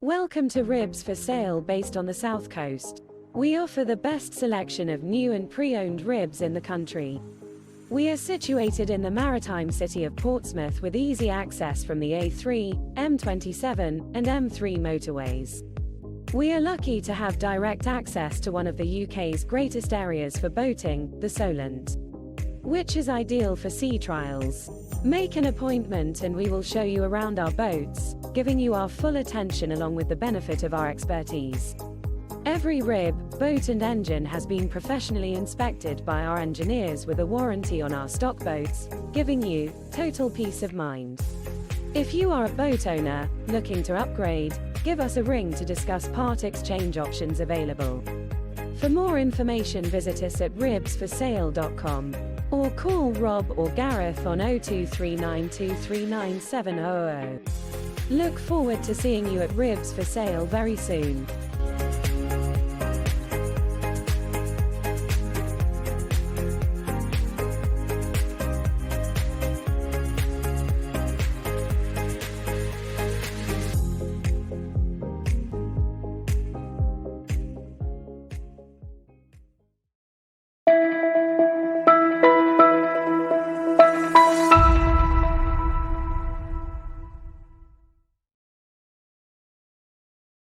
Welcome to Ribs for Sale based on the South Coast. We offer the best selection of new and pre-owned ribs in the country. We are situated in the maritime city of Portsmouth with easy access from the A3, M27, and M3 motorways. We are lucky to have direct access to one of the UK's greatest areas for boating, the Solent, which is ideal for sea trials. Make an appointment and we will show you around our boats, giving you our full attention along with the benefit of our expertise. Every rib, boat and engine has been professionally inspected by our engineers with a warranty on our stock boats, giving you total peace of mind. If you are a boat owner looking to upgrade, give us a ring to discuss part exchange options available. For more information, visit us at ribsforsale.com or call Rob or Gareth on 0239239700. Look forward to seeing you at Ribs for Sale very soon.